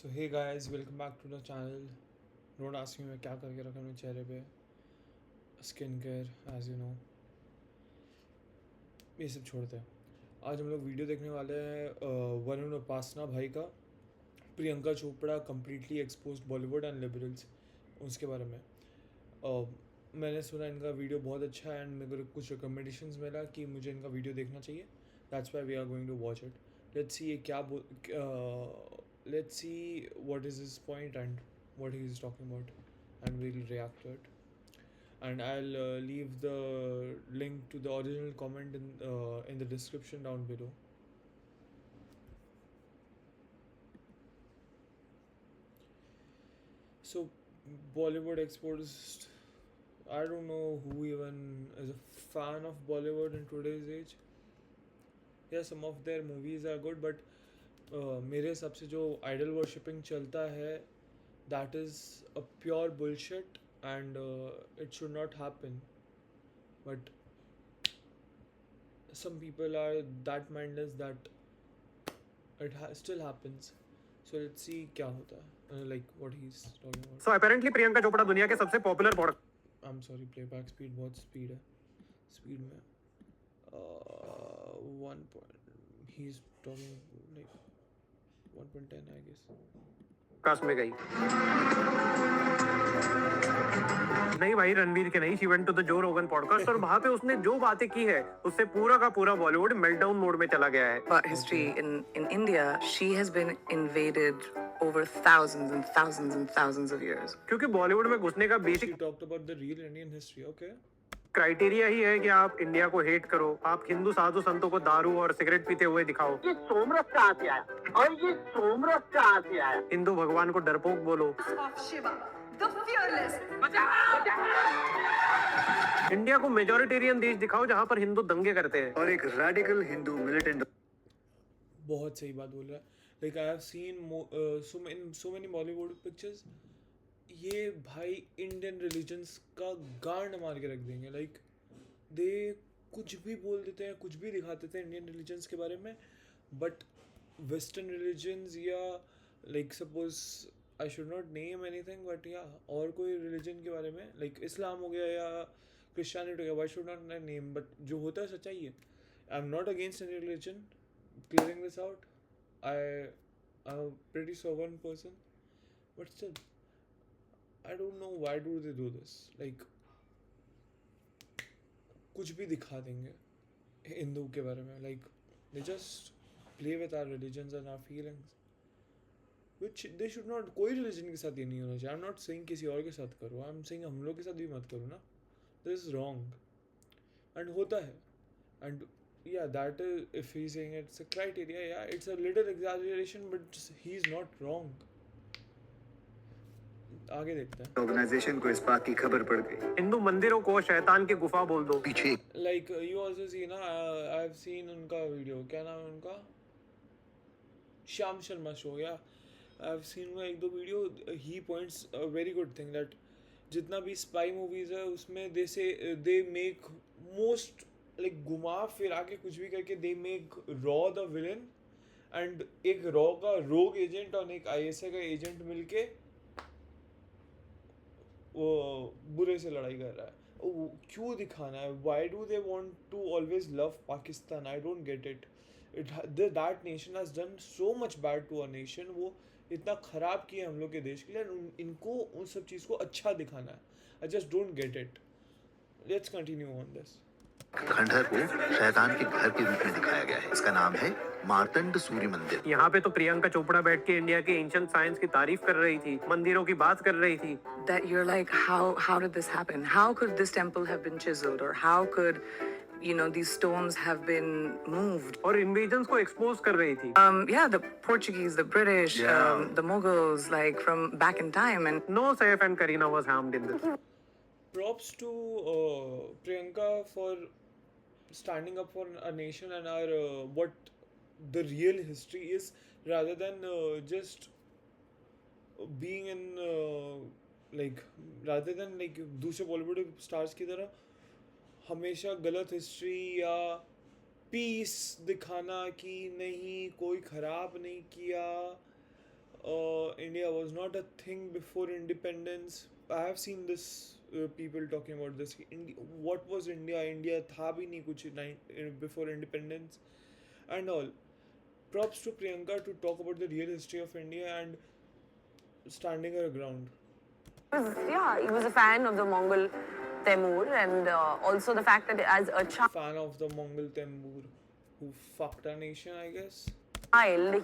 So hey guys, welcome back to the channel. Don't ask me मैं क्या करके रखा मेरे चेहरे पे। Skin care, as you know, ये सब छोड़ते हैं। आज हम लोग वीडियो देखने वाले हैं वरुण उपासना भाई का, Priyanka Chopra completely expose Bollywood and liberals, उसके बारे में। मैंने सुना इनका वीडियो बहुत अच्छा है एंड मेरे को कुछ रिकमेंडेशंस मिला कि मुझे इनका वीडियो देखना चाहिए। That's why we are going to watch it. Let's see ये क्या let's see what is his point and what he is talking about, and we'll react to it. And I'll leave the link to the original comment in the description down below. So Bollywood exports, I don't know who even is a fan of Bollywood in today's age. Yeah, some of their movies are good, but मेरे हिसाब से जो idol worshipping चलता है, that is a pure bullshit, and it should not happen. But some people are that mindless that it still happens. So let's see क्या होता है, like what he's talking about. So apparently Priyanka Chopra दुनिया के सबसे popular podcast I'm sorry, playback speed बहुत speed है, speed में 1 point, he's talking like 1.10 I guess. में गई। नहीं भाई, रणवीर के नहीं, शी वेंट टू द जो रोगन पॉडकास्ट और वहां पे उसने जो बातें की है उससे पूरा का पूरा बॉलीवुड मेल्टडाउन मोड में चला गया है। About history in India, she has been invaded over thousands and thousands and thousands of years. क्योंकि बॉलीवुड में घुसने का basic She talked about the real Indian history. Okay. Criteria ही है कि आप इंडिया को हेट करो, आप हिंदू साधु संतों को दारू और सिगरेट पीते हुए दिखाओ। ये सोमरस कहाँ से आया और ये सोमरस कहाँ से आया? हिंदू भगवान को डरपोक बोलो। Of Shiva, the fearless. India को मेजोरिटेरियन देश दिखाओ जहां पर हिंदू दंगे करते हैं। और एक रेडिकल हिंदू मिलिटेंट बहुत सही बात बोल रहा है। Like I have seen so many Bollywood pictures, ये भाई इंडियन रिलीजन्स का गांड मार के रख देंगे। लाइक दे कुछ भी बोल देते हैं, कुछ भी दिखा देते हैं इंडियन रिलीजन्स के बारे में, बट वेस्टर्न रिलीजन्स या like suppose I should not name anything, but या और कोई रिलीजन के बारे में, लाइक इस्लाम हो गया या क्रिश्चियनिटी हो गया, why should not name, but जो होता है सच्चाई है। I am not against any religion, clearing this out. I'm a pretty sovereign person, but still, I don't know why do they do this. Like, कुछ भी दिखा देंगे हिंदू के बारे में, like they just play with our religions and our feelings, which they should not. कोई religion के साथ ये नहीं होना चाहिए. I'm not saying किसी और के साथ करो, I'm saying हम लोग के साथ भी मत करो ना. This is wrong, and होता है, and yeah, that is, if he's saying it's a criteria, yeah, it's a little exaggeration, but he's not wrong. आगे देखते हैं। ऑर्गेनाइजेशन को इस बात की खबर पड़ गई। हिंदू मंदिरों को शैतान की गुफा बोल दो। पीछे Like you also see ना, I have seen उनका वीडियो, क्या नाम है उनका, श्याम शर्मा शो, या आई हैव सीन उनका एक दो video. He points a very good thing that जितना भी स्पाई मूवीज है उसमें दे मेक मोस्ट लाइक घुमा फिरा के कुछ भी करके they make raw the villain, and एक रॉ का रोग एजेंट और एक आईएसए का एजेंट मिलके वो बुरे से लड़ाई कर रहा है. वो क्यों दिखाना है? Why do they want to always love Pakistan? I don't get it. That nation has done so much bad to a nation. वो इतना ख़राब किया हम लोग के देश के लिए, इनको उन सब चीज़ को अच्छा दिखाना है. I just don't get it. Let's continue on this. खंडहर को शैतान के घर के रूप में दिखाया गया है. इसका नाम है मार्तंड सूर्य मंदिर. यहाँ पे तो प्रियंका चोपड़ा बैठ के इंडिया के एंशिएंट साइंस की तारीफ कर रही थी, मंदिरों की बात कर रही थी. That you're like, how did this happen? How could this temple have been chiseled, or how could, you know, these stones have been moved? और इन्वेजन्स को एक्सपोज कर रही थी. Yeah, the Portuguese, the British, the Mughals, like from back in time, and No Saif and Kareena was harmed in this. Props to Priyanka for standing up for a nation and our what the real history is, rather than just being in like, rather than like दूसरे Bollywood stars की तरह हमेशा गलत history या piece दिखाना कि नहीं कोई ख़राब नहीं किया, India was not a thing before independence. I have seen this people talking about this. What was India? India था भी नहीं कुछ before independence and all. Props to Priyanka to talk about the real history of India and standing her ground. Yeah, he was a fan of the Mongol Temur, and also the fact that as a Fan of the Mongol Temur who fucked our nation, I guess. child,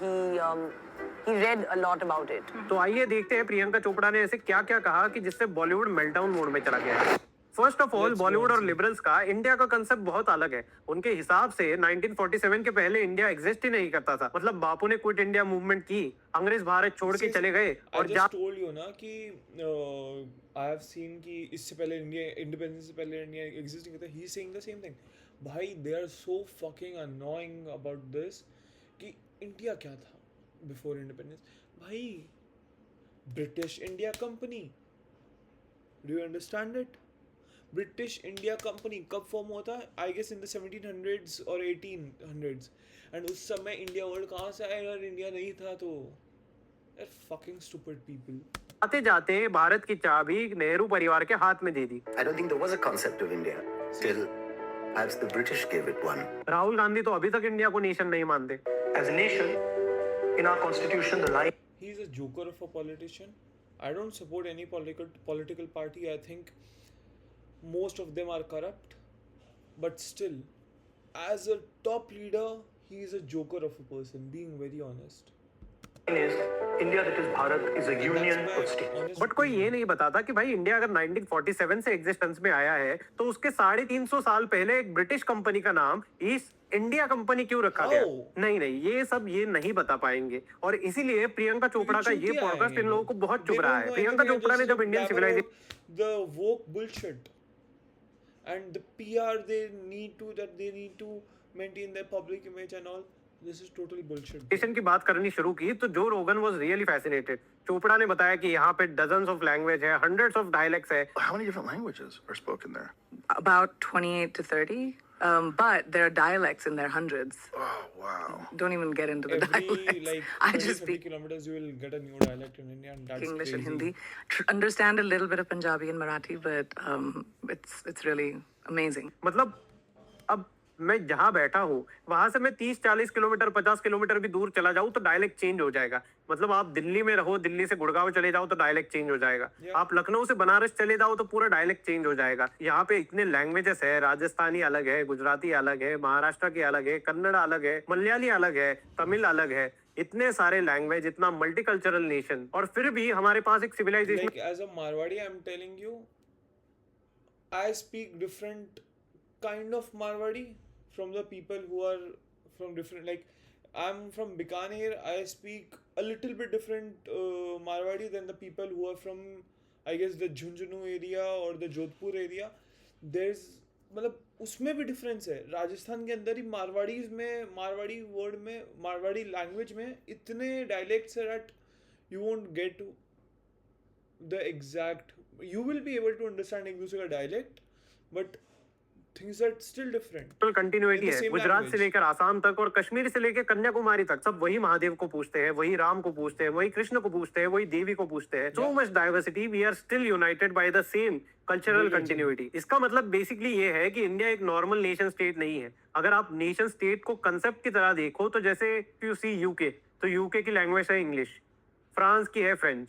he read a lot about it. तो आइए देखते हैं प्रियंका चोपड़ा ने ऐसे क्या क्या कहा कि जिससे बॉलीवुड मेल्टडाउन मोड में चला गया है। First of all, Let's Bollywood go और and see. लिबरल्स का इंडिया का कंसेप्ट बहुत अलग है। उनके हिसाब से 1947 के पहले इंडिया एग्जिस्ट ही नहीं करता था। मतलब बापू ने क्विट इंडिया मूवमेंट की, अंग्रेज भारत छोड़ के चले गए I और just told you ना कि I have seen कि इससे पहले इंडिया इंडिपेंडेंस से पहले इंडिया एग्जिस्ट नहीं करता. He is saying the same thing. भाई they are so fucking annoying about this कि इंडिया क्या था before independence. भाई British India company, do you understand it? British India company कब फॉर्म होता है? I guess in the 1700s और 1800s. And उस समय इंडिया वर्ल्ड कहाँ से आया अगर इंडिया नहीं था तो? यार fucking stupid people. आते जाते भारत की चाबी नेहरू परिवार के हाथ में दे दी। I don't think there was a concept of India till perhaps the British gave it one. Rahul Gandhi तो अभी तक इंडिया को नेशन नहीं मानते। As a nation, in our constitution, the line He is a joker of a politician. I don't support any political party. I think most of them are corrupt. But still, as a top leader, he is a joker of a person, being very honest. is India, that is Bharat, is a And union that's of my states. honest but कोई ये opinion. नहीं बताता कि भाई India अगर 1947 से existence में आया है तो उसके 350 साल पहले एक ब्रिटिश कंपनी का नाम ईस्ट इंडिया कंपनी क्यों रखा गया? How? नहीं, ये सब ये नहीं बता पाएंगे और इसीलिए प्रियंका चोपड़ा का ये पॉडकास्ट इन लोगों को बहुत चुभ रहा है। प्रियंका चोपड़ा ने जब Indian civilisation the woke bullshit and the PR they need to maintain their public image and all. This is total bullshit. की बात करनी शुरू की तो जो रोगन वाज रियली फैसिनेटेड। चोपड़ा ने बताया कि यहाँ पे डजन्स ऑफ लैंग्वेज है, हंड्रेड्स ऑफ डायलेक्ट्स है। How many different languages are spoken there? About 28 to 30. But there are dialects in their hundreds. Oh, wow. Don't even get into the Every dialects. like I 20, just 50 speak kilometers you will get a new dialect in India and that's English crazy. and Hindi. Understand a little bit of Punjabi and Marathi, but it's really amazing. मतलब अब मैं जहाँ बैठा हूँ वहां से मैं 30-40 kilometre 50 kilometre भी दूर चला जाऊँ तो डायलेक्ट चेंज हो जाएगा। मतलब आप दिल्ली में रहो, दिल्ली से गुड़गांव चले जाओ तो डायलेक्ट चेंज हो जाएगा। आप लखनऊ से बनारस चले जाओ तो पूरा डायलेक्ट चेंज हो जाएगा। यहाँ पे इतने लैंग्वेजेस है, राजस्थानी अलग है, गुजराती अलग है, महाराष्ट्र की अलग है, कन्नड़ अलग है, मलयाली अलग है, तमिल अलग है, इतने सारे लैंग्वेज, इतना मल्टीकल्चरल नेशन और फिर भी हमारे पास एक civilisation. Like as a Marwadi, I'm telling you, I speak different kind of Marwadi from the people who are from different. Like I'm from Bikaner, I speak a little bit different Marwadi than the people who are from, I guess, the Jhunjhunu area or the Jodhpur area. There's मतलब उसमें भी difference है। राजस्थान के अंदर ही Marwari word में, Marwari language में इतने dialects है that you won't get the exact, you will be able to understand एक दूसरे का dialect, but things are still different. Continuity In the है। same गुजरात से language. लेकर आसाम तक और कश्मीर से लेकर कन्याकुमारी तक सब वही महादेव को पूछते हैं, वही राम को पूछते हैं, वही कृष्ण को पूछते हैं, वही देवी को पूछते हैं। So much diversity, we are still united by the same cultural continuity. इसका मतलब बेसिकली ये है कि इंडिया एक नॉर्मल नेशन स्टेट नहीं है। अगर आप नेशन स्टेट को कंसेप्ट की तरह देखो तो जैसे यू सी यूके, तो यूके की लैंग्वेज है इंग्लिश, फ्रांस की है फ्रेंच,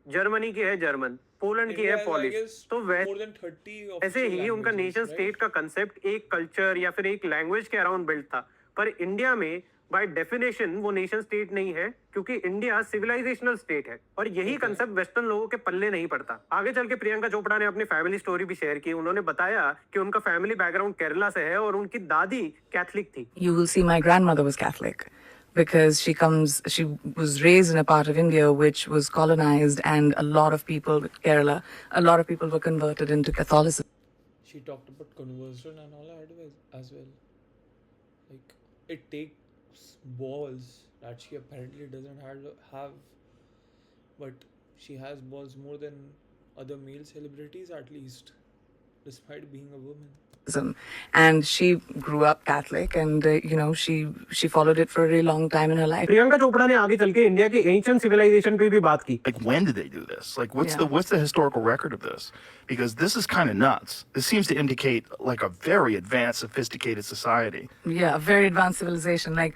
जर्मनी की है जर्मन, पोलैंड की India है has, I पॉलिश। guess, तो more than 30 ऐसे official ही उनका languages, नेशन right? स्टेट का कंसेप्ट एक कल्चर या फिर एक लैंग्वेज के अराउंड बिल्ड था। पर इंडिया में बाय डेफिनेशन वो नेशन स्टेट नहीं है क्योंकि इंडिया सिविलाइजेशनल स्टेट है और यही कंसेप्ट वेस्टर्न लोगों के पल्ले नहीं पड़ता। आगे चल के प्रियंका चोपड़ा ने अपनी फैमिली स्टोरी भी शेयर की। उन्होंने बताया कि उनका फैमिली बैकग्राउंड केरला से है और उनकी दादी कैथलिक थी। You will see my grandmother was Catholic because she was raised in a part of India which was colonized, and a lot of people, Kerala, a lot of people were converted into Catholicism. She talked about conversion and all that as well. Like it takes balls that she apparently doesn't have, but she has balls more than other male celebrities at least, despite being a woman. And she grew up Catholic, and she followed it for a really long time in her life. Priyanka Chopra ने आगे चल के India की ancient civilisation पे भी बात की. Like, when did they do this? Like, what's Yeah. the historical record of this? Because this is kind of nuts. This seems to indicate like a very advanced, sophisticated society. Yeah, a very advanced civilization. Like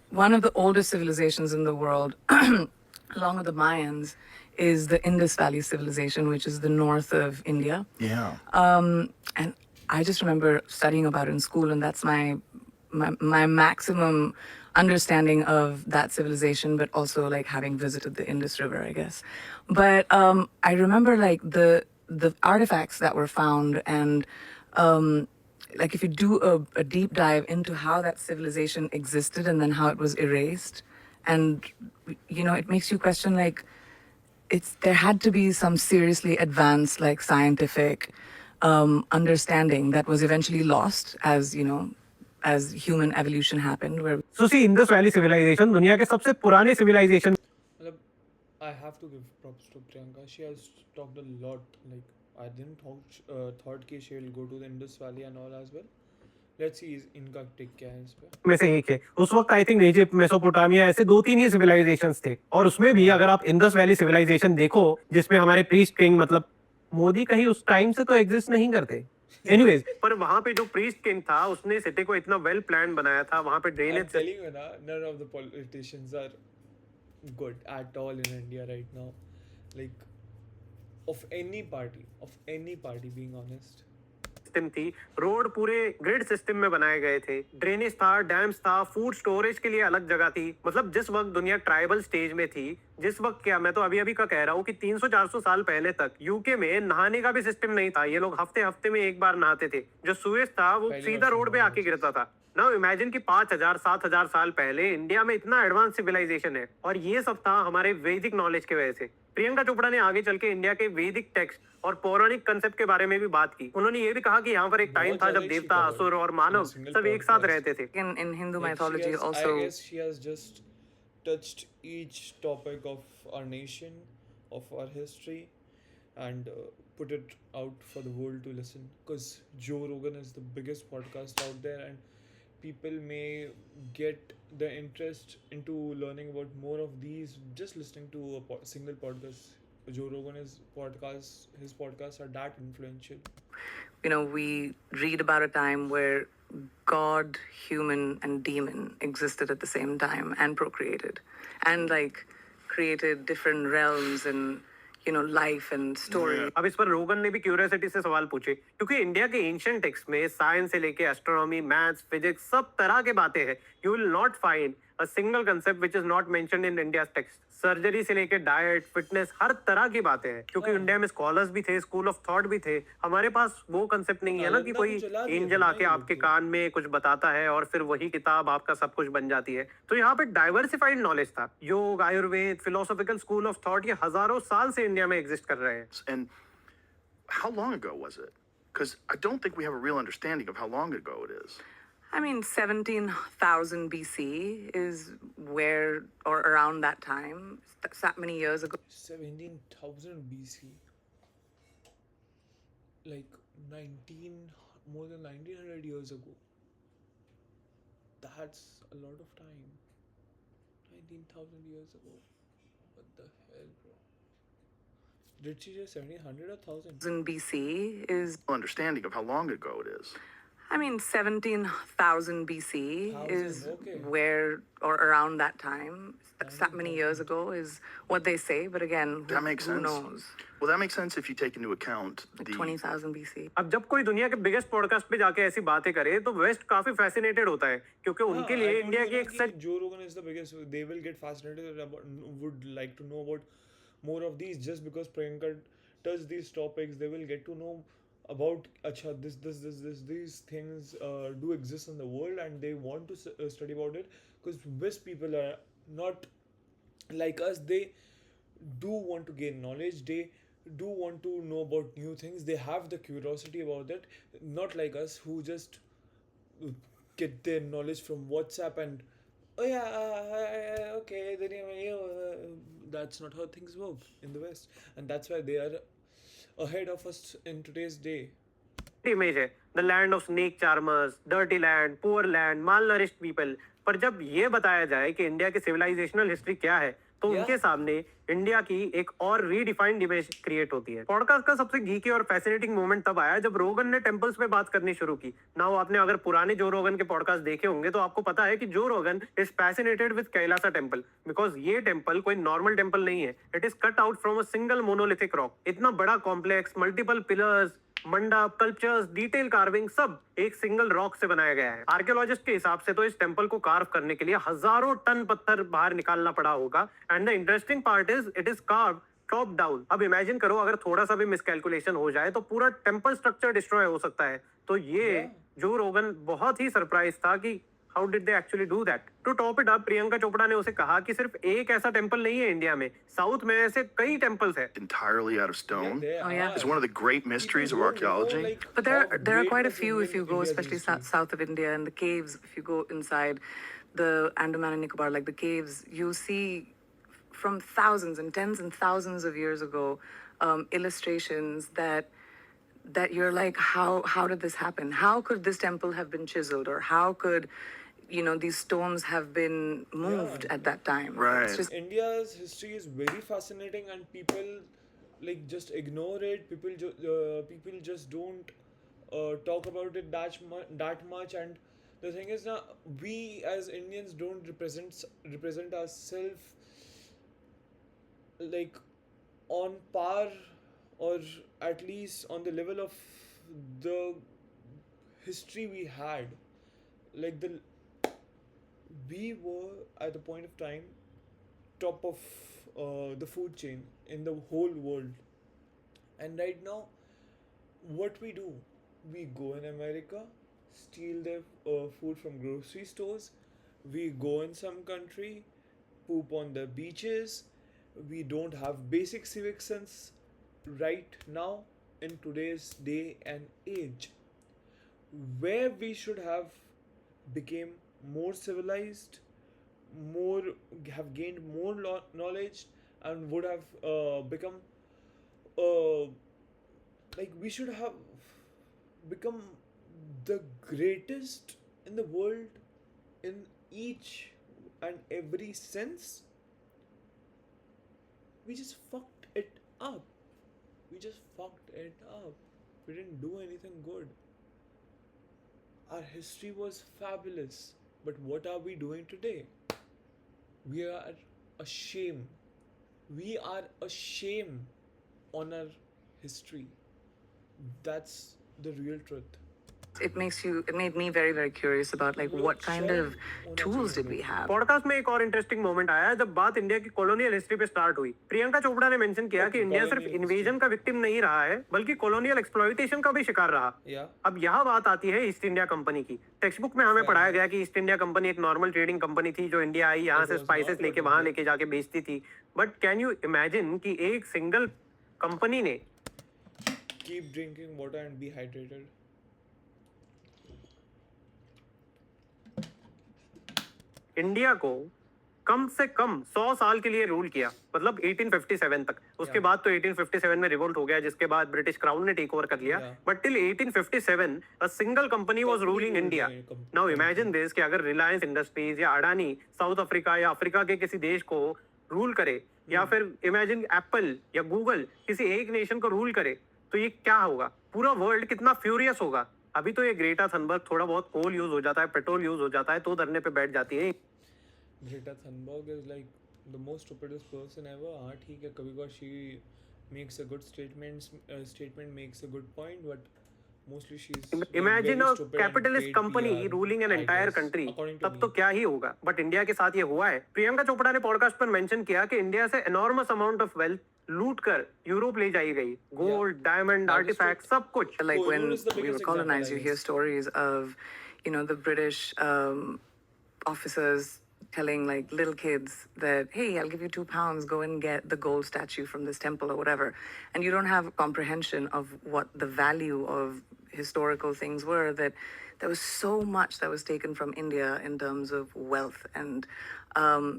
one of the oldest civilizations in the world, along with the Mayans, is the Indus Valley civilization, which is the north of India. Yeah. And I just remember studying about it in school, and that's my maximum understanding of that civilization, but also like having visited the Indus River, I guess. But I remember like the artifacts that were found, and like if you do a deep dive into how that civilization existed and then how it was erased, and it makes you question like there had to be some seriously advanced like scientific understanding that was eventually lost as as human evolution happened, where So see, Indus Valley civilization दुनिया के सबसे पुराने civilization. मतलब I have to give props to Priyanka. She has talked a lot. Like I didn't thought कि she will go to the Indus Valley and all as well. Let's see इनका take क्या है इस पे. में से एक है. उस वक्त आई थिंक इजिप्ट, मेसोपोटामिया, ऐसे 2-3 ही सिविलाइजेशंस थे. और उसमें भी अगर आप इंडस वैली सिविलाइजेशन देखो, जिसमें हमारे प्रीस्ट किंग, मतलब मोदी कहीं उस टाइम से तो एग्जिस्ट नहीं करते. एनीवेज, पर वहां पे जो प्रीस्ट किंग था, उसने सिटी को इतना वेल प्लान बनाया था. वहां पे I'm ड्रेनेज. telling you ना, none of the politicians are good at all in India right now. Like of any party, being honest. System थी. रोड पूरे ग्रिड सिस्टम में बनाए गए थे. ड्रेनेज था, डैम्स था, फूड स्टोरेज के लिए अलग जगह थी. मतलब जिस वक्त दुनिया ट्राइबल स्टेज में थी, जिस वक्त क्या, मैं तो अभी का कह रहा हूँ कि 300-400 साल पहले तक यूके में नहाने का भी सिस्टम नहीं था. ये लोग हफ्ते में एक बार नहाते थे. जो सुएज था वो पहली सीधा बार रोड पे सुना आके गिरता था. नाउ इमेजिन कि 5000-7000 साल पहले इंडिया में इतना एडवांस सिविलाइजेशन है, और ये सब था हमारे वैदिक नॉलेज की वजह से. प्रियंका चोपड़ा ने आगे चल के इंडिया के वैदिक टेक्स्ट और पौराणिक कंसेप्ट के बारे में भी बात की. उन्होंने ये भी कहा कि यहाँ पर एक टाइम था जब देवता, असुर और मानव सब एक साथ रहते थे. in Hindu Like, mythology I also. guess she has just touched each topic of our nation, of our history, and put it out for the world to listen. Because Joe Rogan is the biggest podcast out there, and people may get the interest into learning about more of these just listening to a single podcast. Joe Rogan his podcasts are that influential. We read about a time where God, human, and demon existed at the same time and procreated, and like created different realms and life and story. अब इस पर रोगन ने भी curiosity से सवाल पूछे, क्योंकि इंडिया के एंशिएंट टेक्स्ट में साइंस से लेके एस्ट्रोनॉमी, मैथ्स, फिजिक्स, सब तरह के बातें हैं. You will not find a single concept which is not mentioned in India's text. Surgery से लेके डाइट, फिटनेस, हर तरह की बातें हैं. क्योंकि इंडिया में स्कॉलर्स भी थे, स्कूल ऑफ थॉट भी थे. हमारे पास वो कंसेप्ट नहीं है ना कि कोई एंजल आके आपके कान में कुछ बताता है और फिर वही किताब आपका सब कुछ बन जाती है. तो यहाँ पे डाइवर्सिफाइड नॉलेज था. योग, Ayurveda, philosophical school of thought, ये हजारों साल से इंडिया में एग्जिस्ट कर रहे हैं. And how long ago was it? Because I don't think we have a real understanding of how long ago it is. I mean, 17,000 BC is where, or around that time, that many years ago. 17,000 BC. Like more than 1900 years ago. That's a lot of time. 19,000 years ago. What the hell, bro? Did she say 1700 or 1000? BC is, Understanding of how long ago it is. I mean, 17,000 BC is okay. where, or around that time, that many years ago is what they say. But again, That makes who sense. knows? Well, that makes sense if you take into account Like the 20,000 BC. अब जब कोई दुनिया के biggest podcast पे जाके ऐसी बातें करे तो वेस्ट काफी फैसिनेटेड होता है, क्योंकि उनके लिए इंडिया की एक set. Joe Rogan is the biggest. They will get fascinated about, would like to know about more of these just because Priyanka does these topics. They will get to know about acha these things do exist in the world, and they want to study about it because West people are not like us. They do want to gain knowledge. They do want to know about new things. They have the curiosity about it, not like us who just get their knowledge from WhatsApp and oh yeah okay then that's not how things work in the West, and that's why they are ahead of us in today's day. Image है, the land of snake charmers, dirty land, poor land, malnourished people. पर जब ये बताया जाए कि India की civilisational history क्या है, तो उनके सामने इंडिया की एक और रीडिफाइंड इमेज क्रिएट होती है। पॉडकास्ट का सबसे गीकी और फैसिनेटिंग मोमेंट तब आया जब रोगन ने टेंपल्स पे बात करनी शुरू की। नाउ आपने अगर पुराने जो रोगन के पॉडकास्ट देखे होंगे तो आपको पता है कि जो रोगन is fascinated with Kailasa temple, because ये टेंपल कोई नॉर्मल टेंपल नहीं है। It is cut out from a single monolithic rock. इतना बड़ा कॉम्प्लेक्स, मल्टीपल पिलर्स, मंडप, कल्चर्स, डिटेल कार्विंग सब एक सिंगल रॉक से बनाया गया है। आर्कियोलॉजिस्ट के हिसाब से तो इस टेंपल को कार्व करने के लिए हजारों टन पत्थर बाहर निकालना पड़ा होगा। And the interesting part is it is curve top down. अब इमेजिन करो अगर थोड़ा सा भी मिसकैलकुलेशन हो जाए तो पूरा टेंपल स्ट्रक्चर डिस्ट्रॉय हो सकता है। तो ये जो रोगन बहुत ही सरप्राइज था कि how did they actually do that. To top it up, Priyanka Chopra ने उसे कहा कि सिर्फ एक ऐसा टेंपल नहीं है इंडिया में, साउथ में ऐसे कई टेंपल्स है। Entirely out of stone. Oh, yeah. It's one of the great mysteries of archaeology. But there are quite a few if you go, especially south of India, and the caves. If you go inside the Andaman and Nicobar, like the caves, you see from thousands and tens and thousands of years ago illustrations that you're like, how did this happen? How could this temple have been chiseled, or how could these stones have been moved at that time? Right. It's just, India's history is very fascinating, and people like just ignore it. People just don't talk about it that much. And the thing is, now we as Indians don't represent ourselves like on par, or at least on the level of the history we had. Like we were at the point of time top of the food chain in the whole world. And right now, what we do, we go in America, steal their food from grocery stores, we go in some country, poop on the beaches. We don't have basic civic sense right now in today's day and age, where we should have became more civilized, have gained more knowledge, and would have become like we should have become the greatest in the world in each and every sense. We just fucked it up. We didn't do anything good. Our history was fabulous. But what are we doing today? We are a shame. We are a shame on our history. That's the real truth. it made me very, very curious about like what kind of tools did we have. Podcast में एक और interesting moment आया जब बात India की colonial history पे start हुई। प्रियंका चोपड़ा ने मेंशन किया कि इंडिया सिर्फ इन्वेजन का विक्टिम नहीं रहा है, बल्कि कॉलोनियल एक्सप्लॉइटेशन का भी शिकार रहा। अब यहाँ बात आती है ईस्ट इंडिया कंपनी की। टेक्स्ट बुक में हमें पढ़ाया गया कि ईस्ट इंडिया कंपनी एक नॉर्मल ट्रेडिंग कंपनी थी जो इंडिया आई, यहाँ से स्पाइसेस लेके वहां लेके जाके बेचती थी। बट कैन यू इमेजिन कि एक सिंगल कंपनी ने Keep drinking water and be hydrated. India को कम से कम 100 साल के लिए रूल किया, मतलब 1857 तक। उसके बाद तो 1857 में रिवोल्ट हो गया, जिसके बाद ब्रिटिश क्राउन ने टेक ओवर कर लिया। But till 1857 a single company was ruling India. Now imagine this कि अगर रिलायंस इंडस्ट्रीज या अडानी साउथ अफ्रीका या अफ्रीका के किसी देश को रूल करे, या फिर इमेजिन एप्पल या गूगल किसी एक नेशन को रूल करे, तो ये क्या होगा? पूरा वर्ल्ड कितना फ्यूरियस होगा। अभी तो ये ग्रेटा थनबर्ग थोड़ा बहुत कोल यूज हो जाता है, पेट्रोल यूज हो जाता है, तो धरने पे बैठ जाती है। Greta Thunberg is like the most stupidest person ever. हाँ ठीक है, कभी कभार she makes a good statement makes a good point, but mostly she's imagine a capitalist company ruling an entire country, तब तो क्या ही होगा। बट इंडिया के साथ ये हुआ है। प्रियंका चोपड़ा ने पॉडकास्ट पर मेंशन किया कि इंडिया से एनॉर्मस अमाउंट ऑफ वेल्थ लूट कर यूरोप ले जाई गई। गोल्ड, डायमंड, आर्टिफैक्ट, सब कुछ। Like when we were colonized, you hear stories of, the British officers telling like little kids that, hey, I'll give you £2, go and get the gold statue from this temple or whatever. And you don't have comprehension of what the value of historical things were, that there was so much that was taken from India in terms of wealth and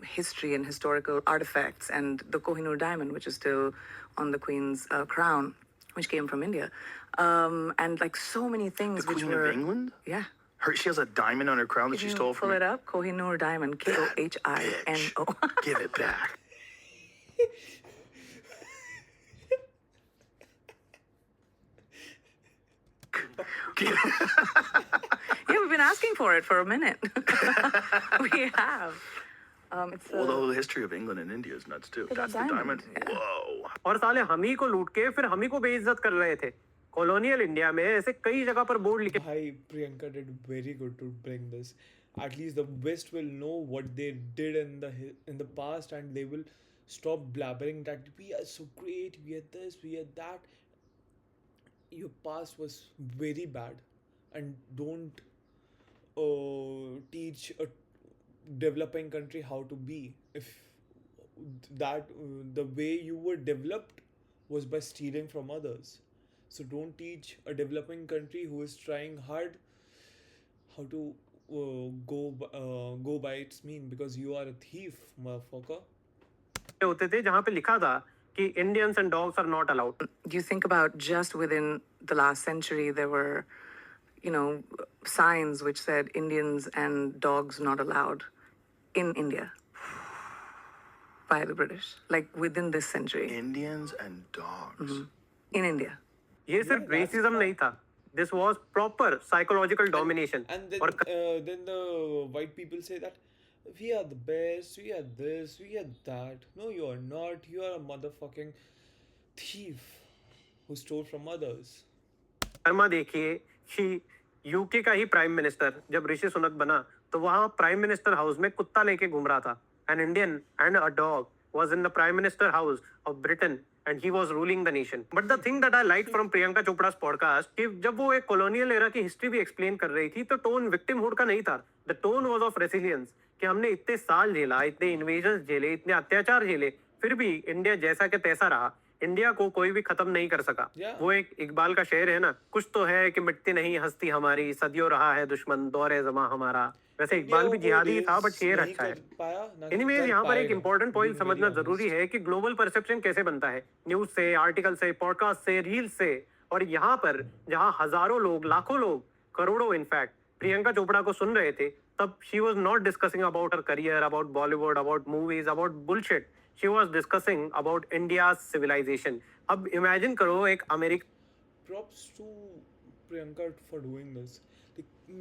history and historical artifacts, and the Kohinoor diamond, which is still on the Queen's crown. which came from India, and like so many things The which Queen were of England? yeah. She has a diamond on her crown that Can she you stole pull from it up? Kohinoor diamond, Kohino. Give it back. Yeah, we've been asking for it for a minute. We have. It's Although the history of England and India is nuts too. It's a That's the diamond, diamond. yeah. Whoa. और साले हम ही को लूट के फिर हम ही को बेइज्जत कर रहे थे। कॉलोनियल इंडिया में ऐसे कई जगह पर बोर्ड लिखे Bhai, Priyanka did very good to bring this. At least the West will know what they did in the past, and they will stop blabbering that we are so great, we are this, we are that. Your past was very bad, and don't teach a developing country how to be. If that the way you were developed was by stealing from others. So don't teach a developing country who is trying hard how to go by its mean, because you are a thief, motherfucker. होते थे जहाँ पे लिखा था कि Indians and dogs are not allowed. You think about just within the last century, there were, signs which said Indians and dogs not allowed in India by the British, like within this century Indians and dogs. in India. ये सिर्फ racism नहीं था. This was proper psychological domination. And then, और then the white people say that we are the best, we are this, we are that. No, you are not. You are a motherfucking thief who stole from others. Sharma देखिए कि UK का ही prime minister जब ऋषि सुनक बना तो वहाँ prime minister house में कुत्ता लेके घूम रहा था. An Indian and a dog was in the prime minister house of Britain and he was ruling the nation. But the thing that I liked from Priyanka Chopra's podcast कि जब वो एक colonial era की history भी explain कर रही थी तो टोन victimhood का नहीं था. The tone was of resilience कि हमने इतने साल झेला, इतने इन्वेजन्स झेले, इतने अत्याचार झेले, फिर भी इंडिया जैसा के तैसा रहा. इंडिया को कोई भी खत्म नहीं कर सका. वो एक इकबाल का शेर है ना, कुछ तो है कि मिटती नहीं हस्ती हमारी, सदियों रहा है दुश्मन दौरे ज़मां हमारा. वैसे इकबाल भी जिहादी था बट शेर अच्छा है. एनीवेज यहाँ पर एक इम्पोर्टेंट पॉइंट समझना जरूरी है कि ग्लोबल परसेप्शन कैसे बनता है. न्यूज से, आर्टिकल से, पॉडकास्ट से, रील से. और यहाँ पर जहाँ हजारों लोग, लाखों लोग, करोड़ों इनफैक्ट प्रियंका चोपड़ा को सुन रहे थे, तब she was not discussing about her career, about Bollywood, about movies, about bullshit. She was discussing about India's civilization. अब imagine करो एक America. Props to Priyanka for doing this.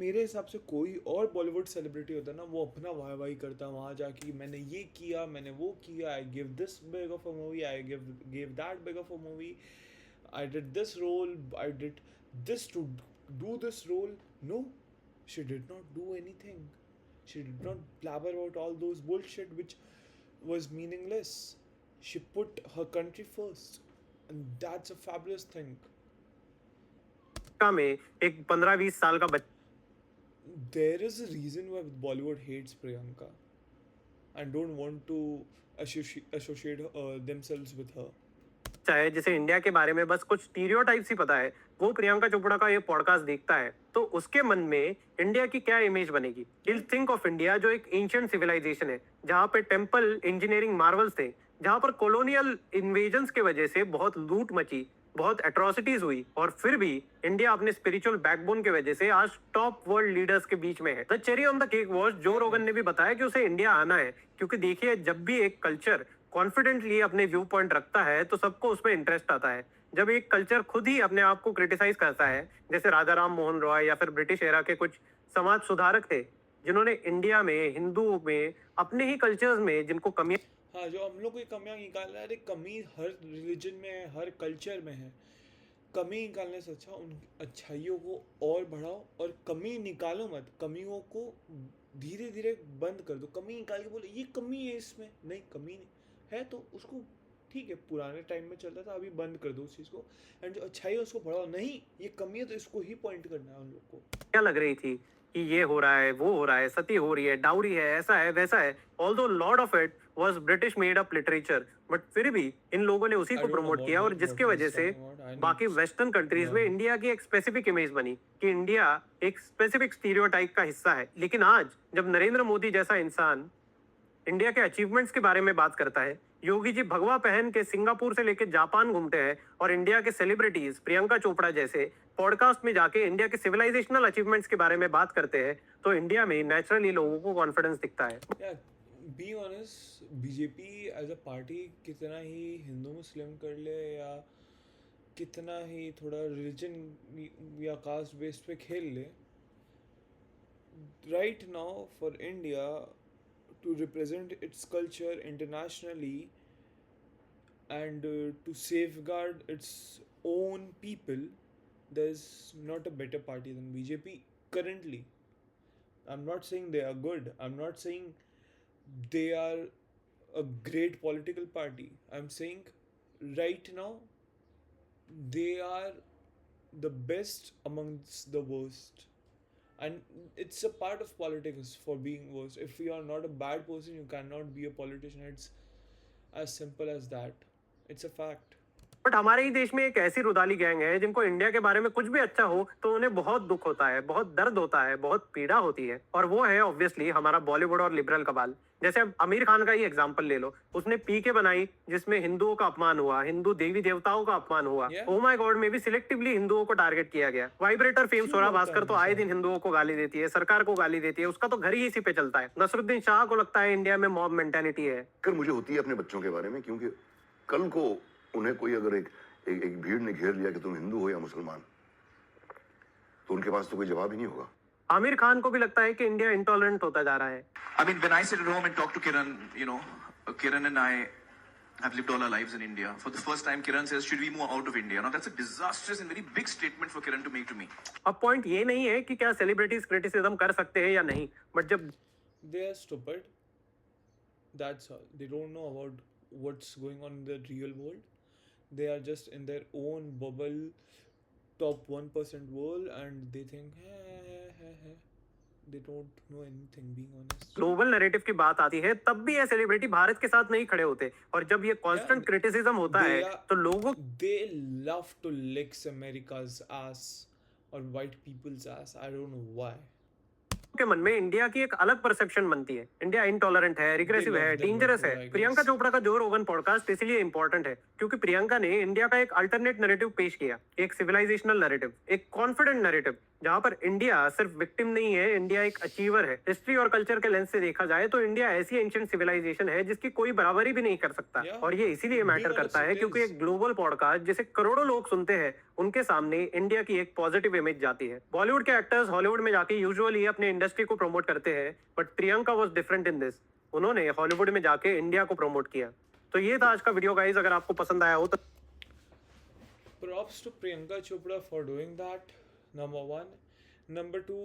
मेरे हिसाब से कोई और बॉलीवुड सेलिब्रिटी होता ना, वो अपना वाई करता वहाँ जाके मैंने ये किया, मैंने वो किया, I give this big of a movie, I give that big of a movie, I did this role, I did this to do this role. No, she did not do anything. She did not blabber about all those bullshit which was meaningless. She put her country first, and that's a fabulous thing. में एक 15-20 साल का बच्चा. There is a reason why Bollywood hates Priyanka and don't want to associate themselves with her. है जिसे India के बारे में बस कुछ स्टीरियोटाइप्स ही पता है, वो प्रियंका चोपड़ा का ये पॉडकास्ट देखता है तो उसके मन में इंडिया की क्या इमेज बनेगी. He'll think of India जो एक एंशिएंट सिविलाइजेशन है, जहाँ पे टेम्पल इंजीनियरिंग मार्वल्स थे, जहाँ पर कॉलोनियल इन्वेजन्स के वजह से बहुत लूट मची, बहुत एट्रोसिटीज हुई, और फिर भी इंडिया अपने स्पिरिचुअल बैकबोन के वजह से आज टॉप वर्ल्ड लीडर्स के बीच में है. The cherry on the cake was जो रोगन ने भी बताया कि उसे इंडिया आना है, क्योंकि देखिए जब भी एक कल्चर कॉन्फिडेंटली अपने व्यू पॉइंट रखता है तो सबको उसमें इंटरेस्ट आता है. जब एक कल्चर खुद ही अपने आप को क्रिटिसाइज करता है, जैसे राजा राम मोहन रॉय या फिर ब्रिटिश एरा के कुछ समाज सुधारक थे जिन्होंने इंडिया में, हिंदू में, अपने ही कल्चर्स में जिनको कमियां, हाँ, जो हम लोग को कमियां निकालना है, अरे कमी हर रिलीजन में है, हर कल्चर में है. कमी निकालने से अच्छा उन अच्छाइयों को और बढ़ाओ, और कमी निकालो मत, कमियों को धीरे धीरे बंद कर दो. कमी निकाल के बोले ये कमी है, इसमें नहीं, कमी नहीं है तो उसको ठीक है, पुराने टाइम में चलता था, अभी बंद कर दो उस चीज़ को, एंड जो अच्छाई है उसको बढ़ाओ. नहीं, ये कमी है तो इसको ही पॉइंट करना है उन लोग को. क्या लग रही थी कि ये हो रहा है, वो हो रहा है, सती हो रही है, डाउरी है, ऐसा है, वैसा है. Although lot of it was British made up literature, but फिर भी इन लोगों ने उसी को प्रमोट किया, और जिसके वजह से बाकी वेस्टर्न कंट्रीज में इंडिया की एक स्पेसिफिक इमेज बनी कि इंडिया एक स्पेसिफिक स्टीरियोटाइप का हिस्सा है. लेकिन आज जब नरेंद्र मोदी जैसा इंसान इंडिया के अचीवमेंट्स के बारे में बात करता है, योगी जी भगवा पहन के सिंगापुर से लेके जापान घूमते हैं और इंडिया के सेलिब्रिटीज प्रियंका चोपड़ा जैसे पॉडकास्ट में जाके इंडिया के सिविलाइजेशनल अचीवमेंट्स के बारे में बात करते हैं, तो इंडिया में नेचुरली लोगों को कॉन्फिडेंस दिखता है। Yeah, being honest, BJP as a party कितना ही हिंदू मुस्लिम कर ले या कितना ही थोड़ा रिलीजन या कास्ट बेस्ड पे खेल ले, right now for India to represent its culture internationally and to safeguard its own people, there's not a better party than BJP currently. I'm not saying they are good. I'm not saying they are a great political party. I'm saying right now they are the best amongst the worst. And it's a part of politics for being worst. If you are not a bad person, you cannot be a politician. It's as simple as that. It's a fact. But हमारे ही देश में एक ऐसी rudali gang है जिनको India के बारे में कुछ भी अच्छा हो तो उन्हें बहुत दुख होता है, बहुत दर्द होता है, बहुत पीड़ा होती है, और वो है ऑब्वियसली हमारा बॉलीवुड और लिबरल कबाल। जैसे अब आमिर खान का ही एग्जांपल ले लो, उसने पीके बनाई जिसमें हिंदुओं का अपमान हुआ, हिंदू देवी देवताओं का अपमान हुआ। ओ माय गॉड में भी सिलेक्टिवली हिंदुओं को टारगेट किया गया। वाइब्रेटर फेम सोरा भास्कर तो आए दिन हिंदुओं को गाली देती है, सरकार को गाली देती है, उसका तो घर ही इसी पे चलता है। नसरुद्दीन शाह को लगता है इंडिया में मॉब मेंटालिटी है। फिर मुझे होती है अपने बच्चों के बारे में, क्योंकि कल को उन्हें कोई अगर एक भीड़ ने घेर लिया कि तुम हिंदू हो या मुसलमान, तो उनके पास तो कोई जवाब ही नहीं होगा। आमिर खान को भी लगता है कि इंडिया इंटॉलरेंट होता जा रहा है। I mean, when I sit at home and talk to Kiran, you know, Kiran and I have lived all our lives in India. For the first time, Kiran says, "Should we move out of India?" Now, that's a disastrous and very big statement for Kiran to make to me. अब point ये नहीं है कि क्या celebrities criticism कर सकते हैं या नहीं, बट जब They are stupid. That's all. They don't know about what's going on in the real world. They are just in their own bubble, top 1% world, and they think, they don't know anything, being honest. Global narrative की बात आती है तब भी ये celebrity Bharat के साथ नहीं खड़े होते, और जब ये कांस्टेंट क्रिटिसिज्म होता है तो लोगों They love to lick America's ass or white people's ass. I don't know why. के मन में इंडिया की एक अलग परसेप्शन बनती है। इंडिया इंटॉलरेंट है, रिग्रेसिव है, डेंजरस है। प्रियंका चोपड़ा का जो रोगन पॉडकास्ट इसलिए इंपॉर्टेंट है क्योंकि प्रियंका ने इंडिया का एक अल्टरनेट नैरेटिव पेश किया, एक सिविलाइजेशनल नैरेटिव, एक कॉन्फिडेंट नैरेटिव, जहां पर इंडिया सिर्फ विक्टिम नहीं है, इंडिया एक अचीवर है। हिस्ट्री और कल्चर के लेंस से देखा जाए तो इंडिया ऐसी एंशिएंट सिविलाइजेशन है जिसकी कोई बराबरी भी नहीं कर सकता, और ये इसीलिए मैटर करता है क्योंकि एक ग्लोबल पॉडकास्ट जिसे करोड़ों लोग सुनते हैं, उनके सामने इंडिया की एक पॉजिटिव इमेज जाती है। बॉलीवुड के एक्टर्स हॉलीवुड में जाके यूजुअली अपने इंडस्ट्री को प्रमोट करते हैं, but Priyanka was different in this. उन्होंने हॉलीवुड में जाके इंडिया को प्रमोट किया। तो ये था आज का वीडियो गाइस, अगर आपको पसंद आया हो तो Props to Priyanka Chopra for doing that, number one. Number two,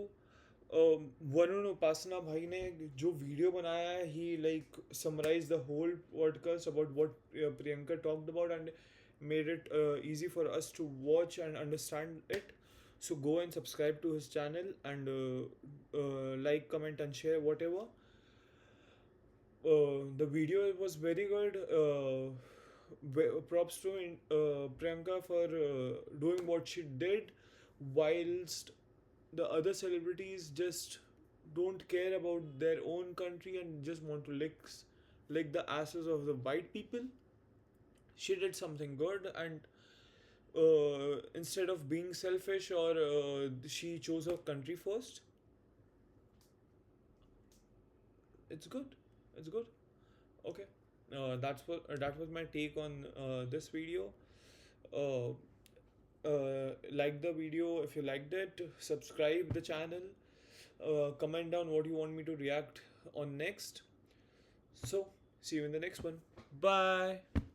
Varun उपासना भाई ने जो वीडियो बनाया है, he like summarized the whole podcast about what Priyanka talked about and made it easy for us to watch and understand it. So go and subscribe to his channel and like, comment and share whatever. The video was very good. Props to Priyanka for doing what she did, whilst the other celebrities just don't care about their own country and just want to lick the asses of the white people. She did something good, and instead of being selfish or she chose her country first. It's good. Okay. That was my take on this video. Like the video if you liked it, subscribe the channel, comment down what you want me to react on next. So see you in the next one. Bye.